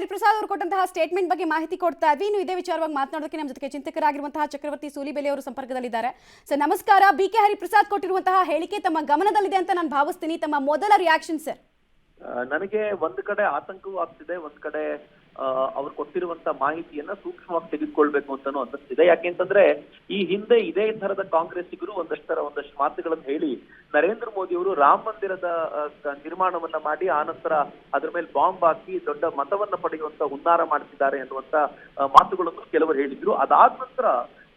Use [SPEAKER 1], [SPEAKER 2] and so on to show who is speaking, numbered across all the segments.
[SPEAKER 1] ಹರಿಪ್ರಸಾದ್ ಅವರು ಕೊಟ್ಟಂತಹ ಸ್ಟೇಟ್ಮೆಂಟ್ ಬಗ್ಗೆ ಮಾಹಿತಿ ಕೊಡ್ತಾ ಇದ್ವಿ. ಇನ್ನು ಇದೇ ವಿಚಾರವಾಗಿ ಮಾತನಾಡೋದಕ್ಕೆ ನಮ್ಮ ಜೊತೆಗೆ ಚಿಂತಕರಾಗಿರುವಂತಹ ಚಕ್ರವರ್ತಿ ಸೂಲಿಬೆಲೆ ಅವರು ಸಂಪರ್ಕದಲ್ಲಿದ್ದಾರೆ. ಸರ್ ನಮಸ್ಕಾರ. ಬಿಕೆ ಹರಿಪ್ರಸಾದ್ ಕೊಟ್ಟಿರುವಂತಹ ಹೇಳಿಕೆ ತಮ್ಮ ಗಮನದಲ್ಲಿದೆ ಅಂತ ನಾನು ಭಾವಿಸ್ತೀನಿ. ತಮ್ಮ ಮೊದಲ ರಿಯಾಕ್ಷನ್ ಸರ್?
[SPEAKER 2] ನನಗೆ ಒಂದು ಕಡೆ ಆತಂಕವೂ ಆಗ್ತಿದೆ, ಒಂದ್ ಕಡೆ ಅವ್ರು ಕೊಟ್ಟಿರುವಂತ ಮಾಹಿತಿಯನ್ನ ಸೂಕ್ಷ್ಮವಾಗಿ ತೆಗೆದುಕೊಳ್ಬೇಕು ಅಂತಾನು ಅನ್ನಿಸ್ತಿದೆ. ಯಾಕೆಂತಂದ್ರೆ ಈ ಹಿಂದೆ ಇದೇ ತರದ ಕಾಂಗ್ರೆಸ್ಸಿಗರು ಒಂದಷ್ಟು ಮಾತುಗಳನ್ನು ಹೇಳಿ ನರೇಂದ್ರ ಮೋದಿ ಅವರು ರಾಮ ಮಂದಿರದ ನಿರ್ಮಾಣವನ್ನ ಮಾಡಿ ಆನಂತರ ಅದ್ರ ಮೇಲೆ ಬಾಂಬ್ ಹಾಕಿ ದೊಡ್ಡ ಮತವನ್ನ ಪಡೆಯುವಂತ ಹುನ್ನಾರ ಮಾಡ್ತಿದ್ದಾರೆ ಅನ್ನುವಂತ ಮಾತುಗಳನ್ನು ಕೆಲವರು ಹೇಳಿದ್ರು. ಅದಾದ ನಂತರ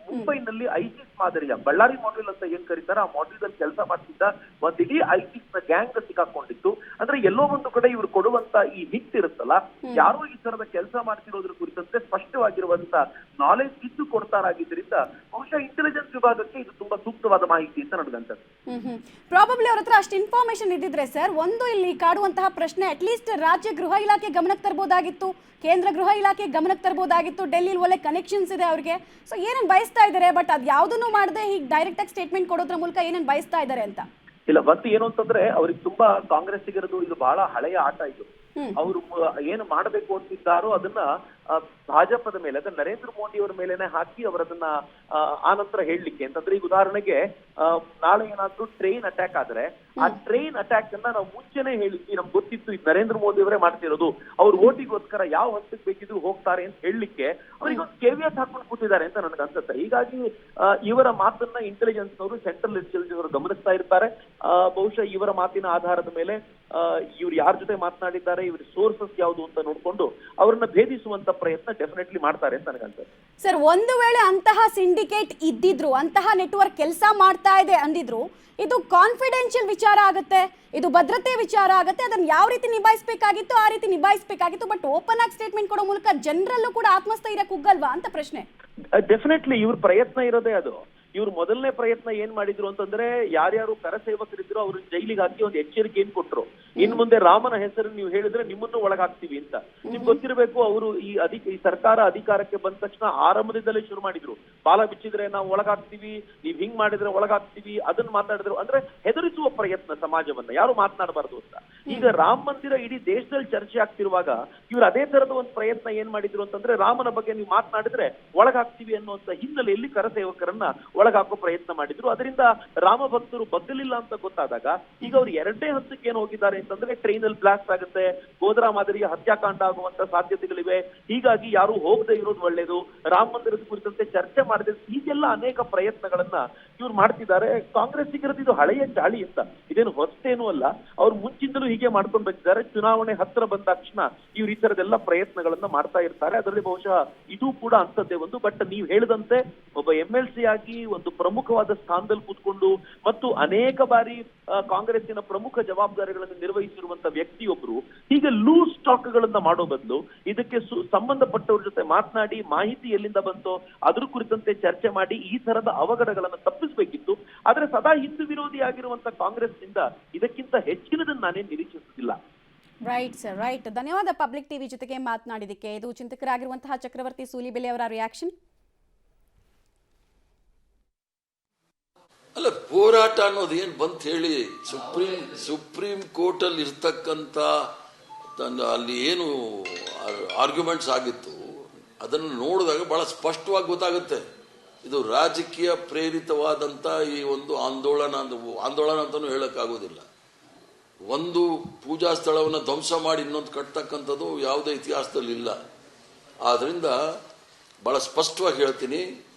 [SPEAKER 2] ಮುಂಬೈನಲ್ಲಿ ಐಸಿಸ್ ಮಾದರಿಯ ಬಳ್ಳಾರಿ ಮಾಡ್ಯೂಲ್ ಅಂತ ಏನ್ ಕರೀತಾರೆ, ಆ ಮಾಡ್ಯೂಲ್ ಅಲ್ಲಿ ಕೆಲಸ ಮಾಡ್ತಿದ್ದ ಒಂದ್ ಇಡೀ ಐಸಿಸ್ ನ ಗ್ಯಾಂಗ್ ಸಿಕ್ಕಾಕೊಂಡಿತ್ತು. ಅಂದ್ರೆ ಎಲ್ಲೋ ಒಂದು ಕಡೆ ಇವ್ರು ಕೊಡುವಂತ ಈ ಹಿಟ್ ಇರುತ್ತಲ್ಲ, ಯಾರೋ ಈ ತರದ ಕೆಲಸ ಮಾಡ್ತಿರೋದ್ರ ಕುರಿತಂತೆ ಸ್ಪಷ್ಟವಾಗಿರುವಂತ ನಾಲೆಜ್ ಇದ್ದು ಕೊಡ್ತಾರಾಗಿದ್ದರಿಂದ ಬಹುಶಃ ಇಂಟೆಲಿಜೆನ್ಸ್ ವಿಭಾಗಕ್ಕೆ ಇದು ತುಂಬಾ ಸೂಕ್ತವಾದ ಮಾಹಿತಿ ಅಂತ ನನಗಂತದ್ದು.
[SPEAKER 1] ಪ್ರಾಬಬ್ಲಿ ಅವ್ರ ಹತ್ರ ಅಷ್ಟು ಇನ್ಫಾರ್ಮೇಶನ್ ಇದ್ದಿದ್ರೆ ಸರ್, ಒಂದು ಇಲ್ಲಿ ಕಾಡುವಂತಹ ಪ್ರಶ್ನೆ ಅಟ್ಲೀಸ್ಟ್ ರಾಜ್ಯ ಗೃಹ ಇಲಾಖೆ ಗಮನಕ್ಕೆ ತರಬಹುದಾಗಿತ್ತು, ಕೇಂದ್ರ ಗೃಹ ಇಲಾಖೆ ಗಮನಕ್ಕೆ ತರಬಹುದಾಗಿತ್ತು. ಡೆಲ್ಲಿಲಿ ಒಳ್ಳೆ ಕನೆಕ್ಷನ್ಸ್ ಇದೆ ಅವ್ರಿಗೆ. ಸೊ ಏನೇನು ಬಯಸ್ತಾ ಇದ್ದಾರೆ, ಬಟ್ ಅದು ಯಾವುದನ್ನು ಮಾಡದೆ ಹೀಗೆ ಡೈರೆಕ್ಟ್ ಆಗಿ ಸ್ಟೇಟ್ಮೆಂಟ್ ಕೊಡೋದ್ರ ಮೂಲಕ ಏನೇನು ಬಯಸ್ತಾ ಇದ್ದಾರೆ ಅಂತ?
[SPEAKER 2] ಇಲ್ಲ, ಒಂದು ಏನು ಅಂತಂದ್ರೆ ಅವ್ರಿಗೆ ತುಂಬಾ ಕಾಂಗ್ರೆಸ್ಸಿಗರದು ಇದು ಬಹಳ ಹಳೆಯ ಆಟ. ಇದು ಅವರು ಏನು ಮಾಡಬೇಕು ಅಂತಿದ್ದಾರೋ ಅದನ್ನ ಭಾಜಪದ ಮೇಲೆ, ಅಂದ್ರೆ ನರೇಂದ್ರ ಮೋದಿ ಅವರ ಮೇಲೆನೆ ಹಾಕಿ ಅವರದನ್ನ ಆನಂತರ ಹೇಳಲಿಕ್ಕೆ ಅಂತಂದ್ರೆ, ಈಗ ಉದಾಹರಣೆಗೆ ನಾಳೆ ಏನಾದ್ರೂ ಟ್ರೈನ್ ಅಟ್ಯಾಕ್ ಆದ್ರೆ ಆ ಟ್ರೈನ್ ಅಟ್ಯಾಕ್ ಅನ್ನ ನಾವು ಮುಂಚೆನೆ ಹೇಳಿದ್ವಿ, ನಮ್ಗೆ ಗೊತ್ತಿತ್ತು ಇದು ನರೇಂದ್ರ ಮೋದಿ ಅವರೇ ಮಾಡ್ತಿರೋದು, ಅವ್ರು ಓಟಿಗೋಸ್ಕರ ಯಾವ ಹಂತಕ್ಕೆ ಬೇಕಿದ್ರು ಹೋಗ್ತಾರೆ ಅಂತ ಹೇಳಲಿಕ್ಕೆ ಅವ್ರಿಗೆ ಒಂದು ಕೇವಿಯತ್ ಹಾಕೊಂಡು ಕೂತಿದ್ದಾರೆ ಅಂತ ನನಗೆ ಅನ್ಸುತ್ತೆ. ಹೀಗಾಗಿ ಇವರ ಮಾತನ್ನ ಇಂಟೆಲಿಜೆನ್ಸ್ ನವರು, ಸೆಂಟ್ರಲ್ ಇಂಟೆಲಿಜೆನ್ಸ್ ಅವರು ಗಮನಿಸ್ತಾ ಇರ್ತಾರೆ. ಬಹುಶಃ ಇವರ ಮಾತಿನ ಆಧಾರದ ಮೇಲೆ ಇವ್ರು ಯಾರ ಜೊತೆ ಮಾತನಾಡಿದ್ದಾರೆ, ಇವ್ರ ಸೋರ್ಸಸ್ ಯಾವುದು ಅಂತ ನೋಡ್ಕೊಂಡು ಅವ್ರನ್ನ ಭೇದಿಸುವಂತ ಪ್ರಯತ್ನ ಡೆಫಿನೆಟ್ಲಿ ಮಾಡ್ತಾರೆ ಅಂತ ನನಗನ್ಸುತ್ತೆ.
[SPEAKER 1] ಸರ್, ಒಂದು ವೇಳೆ ಅಂತಹ ಸಿಂಡಿಕೇಟ್ ಇದ್ದಿದ್ರು, ಅಂತಹ ನೆಟ್ವರ್ಕ್ ಕೆಲಸ ಮಾಡ್ತಾ ಇದೆ ಅಂದಿದ್ರು, ಇದು ಕಾನ್ಫಿಡೆನ್ಷಿಯಲ್ ವಿಚಾರ ಆಗುತ್ತೆ, ಇದು ಭದ್ರತೆ ವಿಚಾರ ಆಗುತ್ತೆ. ಅದನ್ನ ಯಾವ ರೀತಿ ನಿಭಾಯಿಸಬೇಕಾಗಿತ್ತು ಆ ರೀತಿ ನಿಭಾಯಿಸಬೇಕಾಗಿತ್ತು. ಬಟ್ ಓಪನ್ ಆಗಿ ಸ್ಟೇಟ್ಮೆಂಟ್ ಕೊಡೋ ಮೂಲಕ ಜನರಲ್ಲೂ ಕೂಡ ಆತ್ಮಸ್ಥೈರ್ಯ ಕುಗ್ಗಲ್ವಾ ಅಂತ ಪ್ರಶ್ನೆ.
[SPEAKER 2] ಡೆಫಿನೆಟ್ಲಿ ಇವ್ರ ಪ್ರಯತ್ನ ಇರೋದೇ ಅದು. ಇವ್ರು ಮೊದಲನೇ ಪ್ರಯತ್ನ ಏನ್ ಮಾಡಿದ್ರು ಅಂತಂದ್ರೆ, ಯಾರ್ಯಾರು ಕರಸೇವಕರಿದ್ರು ಅವ್ರನ್ನ ಜೈಲಿಗೆ ಹಾಕಿ ಒಂದು ಎಚ್ಚರಿಕೆ ಏನ್ ಕೊಟ್ರು, ಇನ್ ಮುಂದೆ ರಾಮನ ಹೆಸರು ನೀವು ಹೇಳಿದ್ರೆ ನಿಮ್ಮನ್ನು ಒಳಗಾಗ್ತೀವಿ ಅಂತ. ನಿಮ್ಗೆ ಗೊತ್ತಿರಬೇಕು, ಅವರು ಈ ಸರ್ಕಾರ ಅಧಿಕಾರಕ್ಕೆ ಬಂದ ತಕ್ಷಣ ಆರಂಭದಿಂದಲೇ ಶುರು ಮಾಡಿದ್ರು, ಬಾಲ ಬಿಚ್ಚಿದ್ರೆ ನಾವು ಒಳಗಾಗ್ತೀವಿ, ನೀವ್ ಹಿಂಗ್ ಮಾಡಿದ್ರೆ ಒಳಗಾಗ್ತೀವಿ, ಅದನ್ನ ಮಾತಾಡಿದ್ರು. ಅಂದ್ರೆ ಹೆದರಿಸುವ ಪ್ರಯತ್ನ ಸಮಾಜವನ್ನ, ಯಾರು ಮಾತನಾಡಬಾರ್ದು ಅಂತ. ಈಗ ರಾಮ ಮಂದಿರ ಇಡೀ ದೇಶದಲ್ಲಿ ಚರ್ಚೆ ಆಗ್ತಿರುವಾಗ ಇವ್ರು ಅದೇ ತರದ ಒಂದು ಪ್ರಯತ್ನ ಏನ್ ಮಾಡಿದ್ರು ಅಂತಂದ್ರೆ, ರಾಮನ ಬಗ್ಗೆ ನೀವು ಮಾತನಾಡಿದ್ರೆ ಒಳಗಾಗ್ತೀವಿ ಅನ್ನುವಂತ ಹಿನ್ನೆಲೆಯಲ್ಲಿ ಕರಸೇವಕರನ್ನ ಒಳಗಾಕೋ ಪ್ರಯತ್ನ ಮಾಡಿದ್ರು. ಅದರಿಂದ ರಾಮ ಭಕ್ತರು ಬಗ್ಗಲಿಲ್ಲ ಅಂತ ಗೊತ್ತಾದಾಗ ಈಗ ಅವ್ರು ಎರಡನೇ ಹಂತಕ್ಕೆ ಏನು ಹೋಗಿದ್ದಾರೆ ಅಂತಂದ್ರೆ, ಟ್ರೈನ್ ಅಲ್ಲಿ ಬ್ಲಾಸ್ಟ್ ಆಗುತ್ತೆ, ಗೋದ್ರಾ ಮಾದರಿಯ ಹತ್ಯಾಕಾಂಡ ಆಗುವಂತ ಸಾಧ್ಯತೆಗಳಿವೆ, ಹೀಗಾಗಿ ಯಾರು ಹೋಗದೆ ಇರೋದು ಒಳ್ಳೇದು, ರಾಮ ಮಂದಿರದ ಕುರಿತಂತೆ ಚರ್ಚೆ ಮಾಡದೆ, ಹೀಗೆಲ್ಲ ಅನೇಕ ಪ್ರಯತ್ನಗಳನ್ನ ಇವ್ರು ಮಾಡ್ತಿದ್ದಾರೆ. ಕಾಂಗ್ರೆಸ್ಸಿಗರದ್ದು ಇದು ಹಳೆಯ ಚಾಳಿ ಅಂತ, ಇದೇನು ಹೊಸತೇನೂ ಅಲ್ಲ. ಅವ್ರು ಮುಂಚಿಂದಲೂ ಹೀಗೆ ಮಾಡ್ಕೊಂಡು ಬಂದಿದ್ದಾರೆ. ಚುನಾವಣೆ ಹತ್ರ ಬಂದ ತಕ್ಷಣ ಇವ್ರು ಈ ತರದೆಲ್ಲ ಪ್ರಯತ್ನಗಳನ್ನ ಮಾಡ್ತಾ ಇರ್ತಾರೆ. ಅದರಲ್ಲಿ ಬಹುಶಃ ಇದು ಕೂಡ ಅಂತದ್ದೇ ಒಂದು. ಬಟ್ ನೀವು ಹೇಳಿದಂತೆ ಒಬ್ಬ MLC ಆಗಿ ಒಂದು ಪ್ರಮುಖವಾದ ಸ್ಥಾನದಲ್ಲಿ ಕೂತ್ಕೊಂಡು ಮತ್ತು ಅನೇಕ ಬಾರಿ ಕಾಂಗ್ರೆಸ್ಸಿನ ಪ್ರಮುಖ ಜವಾಬ್ದಾರಿಗಳನ್ನು ನಿರ್ವಹಿಸಿರುವಂತ ವ್ಯಕ್ತಿಯೊಬ್ರು ಹೀಗೆ ಲೂಸ್ ಟಾಕ್ ಗಳನ್ನ ಮಾಡೋ ಬದಲು ಇದಕ್ಕೆ ಸಂಬಂಧಪಟ್ಟವ್ರ ಜೊತೆ ಮಾತನಾಡಿ, ಮಾಹಿತಿ ಎಲ್ಲಿಂದ ಬಂತೋ ಅದ್ರ ಕುರಿತಂತೆ ಚರ್ಚೆ ಮಾಡಿ ಈ ತರದ ಅವಘಡಗಳನ್ನು ತಪ್ಪಿಸಬೇಕಿತ್ತು. ಆದ್ರೆ ಸದಾ ಹಿಂದೂ ವಿರೋಧಿ ಆಗಿರುವಂತ ಕಾಂಗ್ರೆಸ್ನಿಂದ ಇದಕ್ಕಿಂತ ಹೆಚ್ಚಿನದನ್ನು ನಾನೇನು ನಿರೀಕ್ಷಿಸುತ್ತಿಲ್ಲ.
[SPEAKER 1] Right sir, right. ಧನ್ಯವಾದ ಪಬ್ಲಿಕ್ ಟಿವಿ ಜೊತೆಗೆ ಮಾತನಾಡಿದಕ್ಕೆ. ಇದು ಚಿಂತಕರಾಗಿರುವಂತಹ ಚಕ್ರವರ್ತಿ ಸೂಲಿಬೆಲೆ ಅವರ ರಿಯಾಕ್ಷನ್.
[SPEAKER 3] ಅಲ್ಲ, ಹೋರಾಟ ಅನ್ನೋದು ಏನ್ ಬಂತ ಹೇಳಿ, ಸುಪ್ರೀಂ ಕೋರ್ಟ್ ಅಲ್ಲಿ ಇರ್ತಕ್ಕಂಥ ಅಲ್ಲಿ ಏನು ಆರ್ಗ್ಯುಮೆಂಟ್ಸ್ ಆಗಿತ್ತು ಅದನ್ನು ನೋಡಿದಾಗ ಬಹಳ ಸ್ಪಷ್ಟವಾಗಿ ಗೊತ್ತಾಗುತ್ತೆ. ಇದು ರಾಜಕೀಯ ಪ್ರೇರಿತವಾದಂತ ಈ ಒಂದು ಆಂದೋಲನ ಅಂತಾನೂ ಹೇಳಕ್ಕಾಗೋದಿಲ್ಲ. ಒಂದು ಪೂಜಾ ಸ್ಥಳವನ್ನು ಧ್ವಂಸ ಮಾಡಿ ಇನ್ನೊಂದು ಕಟ್ತಕ್ಕಂಥದ್ದು ಯಾವುದೇ ಇತಿಹಾಸದಲ್ಲಿ ಇಲ್ಲ. ಆದ್ರಿಂದ ಬಹಳ ಸ್ಪಷ್ಟವಾಗಿ ಹೇಳ್ತೀನಿ,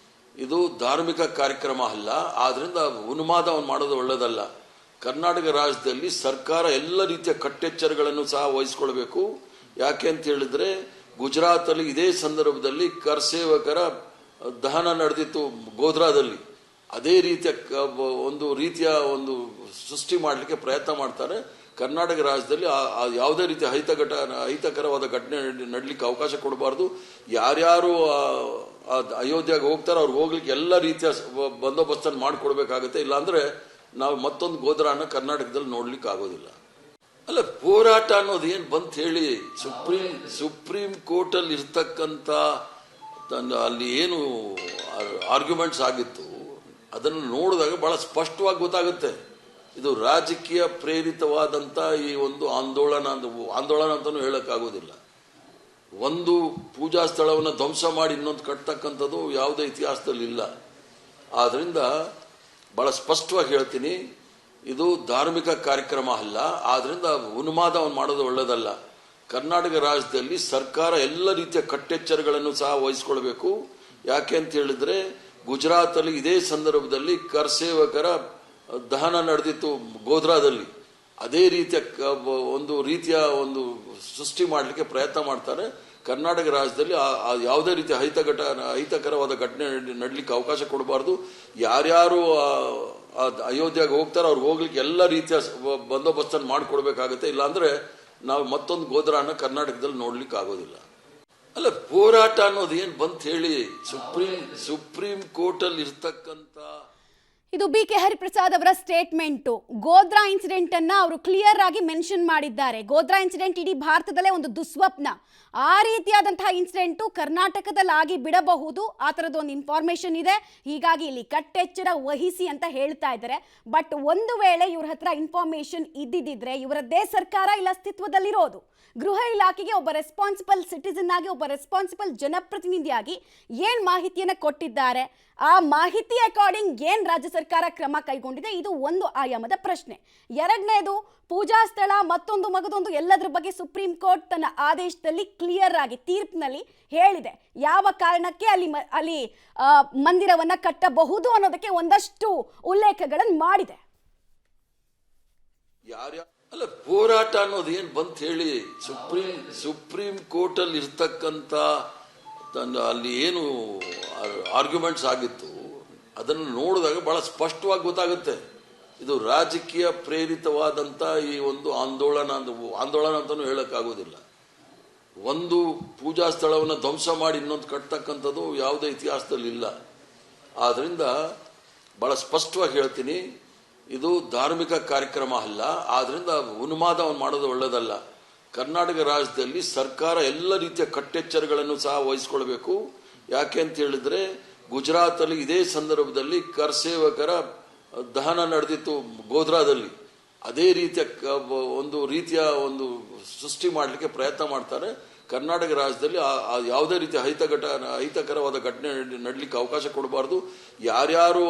[SPEAKER 3] ಇದು ಧಾರ್ಮಿಕ ಕಾರ್ಯಕ್ರಮ ಅಲ್ಲ. ಆದ್ರಿಂದ ಉನ್ಮಾದವನ್ನು ಮಾಡೋದು ಒಳ್ಳೆಯದಲ್ಲ. ಕರ್ನಾಟಕ ರಾಜ್ಯದಲ್ಲಿ ಸರ್ಕಾರ ಎಲ್ಲ ರೀತಿಯ ಕಟ್ಟೆಚ್ಚರಗಳನ್ನು ಸಹ ವಹಿಸ್ಕೊಳ್ಬೇಕು. ಯಾಕೆ ಅಂತ ಹೇಳಿದ್ರೆ, ಗುಜರಾತ್ ಅಲ್ಲಿ ಇದೇ ಸಂದರ್ಭದಲ್ಲಿ ಕರಸೇವಕರ ದಹನ ನಡೆದಿತ್ತು ಗೋಧ್ರಾದಲ್ಲಿ. ಅದೇ ರೀತಿಯ ಒಂದು ಸೃಷ್ಟಿ ಮಾಡಲಿಕ್ಕೆ ಪ್ರಯತ್ನ ಮಾಡ್ತಾರೆ. ಕರ್ನಾಟಕ ರಾಜ್ಯದಲ್ಲಿ ಯಾವುದೇ ರೀತಿಯ ಅಹಿತಕರವಾದ ಘಟನೆ ನಡಲಿಕ್ಕೆ ಅವಕಾಶ ಕೊಡಬಾರ್ದು. ಯಾರ್ಯಾರು ಅಯೋಧ್ಯೆಗೆ ಹೋಗ್ತಾರೆ ಅವ್ರು ಹೋಗ್ಲಿಕ್ಕೆ ಎಲ್ಲ ರೀತಿಯ ಬಂದೋಬಸ್ತನ್ನು ಮಾಡಿಕೊಡ್ಬೇಕಾಗುತ್ತೆ. ಇಲ್ಲಾಂದ್ರೆ ನಾವು ಮತ್ತೊಂದು ಗೋಧ್ರಾನ ಕರ್ನಾಟಕದಲ್ಲಿ ನೋಡ್ಲಿಕ್ಕೆ ಆಗೋದಿಲ್ಲ. ಅಲ್ಲ, ಹೋರಾಟ ಅನ್ನೋದು ಏನ್ ಬಂತ ಹೇಳಿ, ಸುಪ್ರೀಂ ಕೋರ್ಟ್ ಅಲ್ಲಿ ಇರ್ತಕ್ಕಂಥ ಅಲ್ಲಿ ಏನು ಆರ್ಗ್ಯುಮೆಂಟ್ಸ್ ಆಗಿತ್ತು ಅದನ್ನು ನೋಡಿದಾಗ ಬಹಳ ಸ್ಪಷ್ಟವಾಗಿ ಗೊತ್ತಾಗುತ್ತೆ. ಇದು ರಾಜಕೀಯ ಪ್ರೇರಿತವಾದಂತ ಈ ಒಂದು ಆಂದೋಲನ ಅಂತಾನೂ ಹೇಳಕ್ಕಾಗೋದಿಲ್ಲ. ಒಂದು ಪೂಜಾ ಸ್ಥಳವನ್ನು ಧ್ವಂಸ ಮಾಡಿ ಇನ್ನೊಂದು ಕಟ್ತಕ್ಕಂಥದ್ದು ಯಾವುದೇ ಇತಿಹಾಸದಲ್ಲಿ ಇಲ್ಲ. ಆದ್ರಿಂದ ಬಹಳ ಸ್ಪಷ್ಟವಾಗಿ ಹೇಳ್ತೀನಿ, ಇದು ಧಾರ್ಮಿಕ ಕಾರ್ಯಕ್ರಮ ಅಲ್ಲ. ಆದ್ರಿಂದ ಉನ್ಮಾದವನ್ನು ಮಾಡೋದು ಒಳ್ಳೆಯದಲ್ಲ. ಕರ್ನಾಟಕ ರಾಜ್ಯದಲ್ಲಿ ಸರ್ಕಾರ ಎಲ್ಲ ರೀತಿಯ ಕಟ್ಟೆಚ್ಚರಗಳನ್ನು ಸಹ ವಹಿಸ್ಕೊಳ್ಬೇಕು. ಯಾಕೆ ಅಂತ ಹೇಳಿದ್ರೆ, ಗುಜರಾತ್ ಅಲ್ಲಿ ಇದೇ ಸಂದರ್ಭದಲ್ಲಿ ಕರ್ಸೇವಕರ ದಹನ ನಡೆದಿತ್ತು ಗೋಧ್ರಾದಲ್ಲಿ. ಅದೇ ರೀತಿಯ ಒಂದು ಸೃಷ್ಟಿ ಮಾಡಲಿಕ್ಕೆ ಪ್ರಯತ್ನ ಮಾಡ್ತಾರೆ. ಕರ್ನಾಟಕ ರಾಜ್ಯದಲ್ಲಿ ಯಾವುದೇ ರೀತಿಯ ಅಹಿತಕರವಾದ ಘಟನೆ ನಡಲಿಕ್ಕೆ ಅವಕಾಶ ಕೊಡಬಾರ್ದು. ಯಾರ್ಯಾರು ಅಯೋಧ್ಯೆಗೆ ಹೋಗ್ತಾರೋ ಅವ್ರು ಹೋಗ್ಲಿಕ್ಕೆ ಎಲ್ಲ ರೀತಿಯ ಬಂದೋಬಸ್ತನ್ನು ಮಾಡಿಕೊಡ್ಬೇಕಾಗತ್ತೆ. ಇಲ್ಲಾಂದ್ರೆ ನಾವು ಮತ್ತೊಂದು ಗೋಧ್ರಾನ ಕರ್ನಾಟಕದಲ್ಲಿ ನೋಡ್ಲಿಕ್ಕೆ ಆಗೋದಿಲ್ಲ. ಅಲ್ಲ, ಹೋರಾಟ ಅನ್ನೋದು ಏನ್ ಬಂತ ಹೇಳಿ, ಸುಪ್ರೀಂ ಕೋರ್ಟ್ ಅಲ್ಲಿ ಇರ್ತಕ್ಕಂಥ
[SPEAKER 1] ಇದು ಬಿ ಕೆ ಹರಿಪ್ರಸಾದ್ ಅವರ ಸ್ಟೇಟ್ಮೆಂಟು. ಗೋಧ್ರಾ ಇನ್ಸಿಡೆಂಟ್ ಅನ್ನ ಅವರು ಕ್ಲಿಯರ್ ಆಗಿ ಮೆನ್ಷನ್ ಮಾಡಿದ್ದಾರೆ. ಗೋಧ್ರಾ ಇನ್ಸಿಡೆಂಟ್ ಇಡೀ ಭಾರತದಲ್ಲೇ ಒಂದು ದುಸ್ವಪ್ನ. ಆ ರೀತಿಯಾದಂತಹ ಇನ್ಸಿಡೆಂಟು ಕರ್ನಾಟಕದಲ್ಲಿ ಆಗಿ ಬಿಡಬಹುದು, ಆ ಥರದ್ದು ಒಂದು ಇನ್ಫಾರ್ಮೇಶನ್ ಇದೆ. ಹೀಗಾಗಿ ಇಲ್ಲಿ ಕಟ್ಟೆಚ್ಚರ ವಹಿಸಿ ಅಂತ ಹೇಳ್ತಾ ಇದ್ದಾರೆ. ಬಟ್ ಒಂದು ವೇಳೆ ಇವ್ರ ಹತ್ರ ಇನ್ಫಾರ್ಮೇಶನ್ ಇದ್ದಿದ್ರೆ ಇವರದ್ದೇ ಸರ್ಕಾರ ಇಲ್ಲ ಅಸ್ತಿತ್ವದಲ್ಲಿರೋದು. ಗೃಹ ಇಲಾಖೆಗೆ ಒಬ್ಬ ರೆಸ್ಪಾನ್ಸಿಬಲ್ ಸಿಟಿಸನ್ ಆಗಿ, ಒಬ್ಬ ರೆಸ್ಪಾನ್ಸಿಬಲ್ ಜನಪ್ರತಿನಿಧಿಯಾಗಿ ಏನ್ ಮಾಹಿತಿಯನ್ನು ಕೊಟ್ಟಿದ್ದಾರೆ, ಆ ಮಾಹಿತಿ ಅಕಾರ್ಡಿಂಗ್ ಏನ್ ರಾಜ್ಯ ಸರ್ಕಾರ ಕ್ರಮ ಕೈಗೊಂಡಿದೆ, ಇದು ಒಂದು ಆಯಾಮದ ಪ್ರಶ್ನೆ. ಎರಡನೇದು, ಪೂಜಾ ಸ್ಥಳ ಮತ್ತೊಂದು ಮಗದೊಂದು ಎಲ್ಲದರ ಬಗ್ಗೆ ಸುಪ್ರೀಂ ಕೋರ್ಟ್ ತನ್ನ ಆದೇಶದಲ್ಲಿ ಕ್ಲಿಯರ್ ಆಗಿ ತೀರ್ಪಿನಲ್ಲಿ ಹೇಳಿದೆ. ಯಾವ ಕಾರಣಕ್ಕೆ ಅಲ್ಲಿ ಮಂದಿರವನ್ನ ಕಟ್ಟಬಹುದು ಅನ್ನೋದಕ್ಕೆ ಒಂದಷ್ಟು ಉಲ್ಲೇಖಗಳನ್ನು ಮಾಡಿದೆ.
[SPEAKER 3] ಅಲ್ಲ, ಹೋರಾಟ ಅನ್ನೋದು ಏನ್ ಬಂತ ಹೇಳಿ, ಸುಪ್ರೀಂ ಕೋರ್ಟ್ ಅಲ್ಲಿ ಇರ್ತಕ್ಕಂಥ ಅಲ್ಲಿ ಏನು ಆರ್ಗ್ಯುಮೆಂಟ್ಸ್ ಆಗಿತ್ತು ಅದನ್ನು ನೋಡಿದಾಗ ಬಹಳ ಸ್ಪಷ್ಟವಾಗಿ ಗೊತ್ತಾಗುತ್ತೆ. ಇದು ರಾಜಕೀಯ ಪ್ರೇರಿತವಾದಂತ ಈ ಒಂದು ಆಂದೋಲನ ಅಂತಾನೂ ಹೇಳಕ್ಕಾಗೋದಿಲ್ಲ. ಒಂದು ಪೂಜಾ ಸ್ಥಳವನ್ನು ಧ್ವಂಸ ಮಾಡಿ ಇನ್ನೊಂದು ಕಟ್ತಕ್ಕಂಥದ್ದು ಯಾವುದೇ ಇತಿಹಾಸದಲ್ಲಿ ಇಲ್ಲ. ಆದ್ರಿಂದ ಬಹಳ ಸ್ಪಷ್ಟವಾಗಿ ಹೇಳ್ತೀನಿ, ಇದು ಧಾರ್ಮಿಕ ಕಾರ್ಯಕ್ರಮ ಅಲ್ಲ. ಆದ್ರಿಂದ ಉನ್ಮಾದವನ್ನು ಮಾಡೋದು ಒಳ್ಳೆಯದಲ್ಲ. ಕರ್ನಾಟಕ ರಾಜ್ಯದಲ್ಲಿ ಸರ್ಕಾರ ಎಲ್ಲ ರೀತಿಯ ಕಟ್ಟೆಚ್ಚರಗಳನ್ನು ಸಹ ವಹಿಸ್ಕೊಳ್ಬೇಕು. ಯಾಕೆ ಅಂತ ಹೇಳಿದ್ರೆ, ಗುಜರಾತ್ ಅಲ್ಲಿ ಇದೇ ಸಂದರ್ಭದಲ್ಲಿ ಕರ್ಸೇವಕರ ದಹನ ನಡೆದಿತ್ತು ಗೋಧ್ರಾದಲ್ಲಿ. ಅದೇ ರೀತಿಯ ಒಂದು ಸೃಷ್ಟಿ ಮಾಡಲಿಕ್ಕೆ ಪ್ರಯತ್ನ ಮಾಡ್ತಾರೆ. ಕರ್ನಾಟಕ ರಾಜ್ಯದಲ್ಲಿ ಯಾವುದೇ ರೀತಿಯ ಅಹಿತಕರವಾದ ಘಟನೆ ನಡಲಿಕ್ಕೆ ಅವಕಾಶ ಕೊಡಬಾರ್ದು. ಯಾರ್ಯಾರು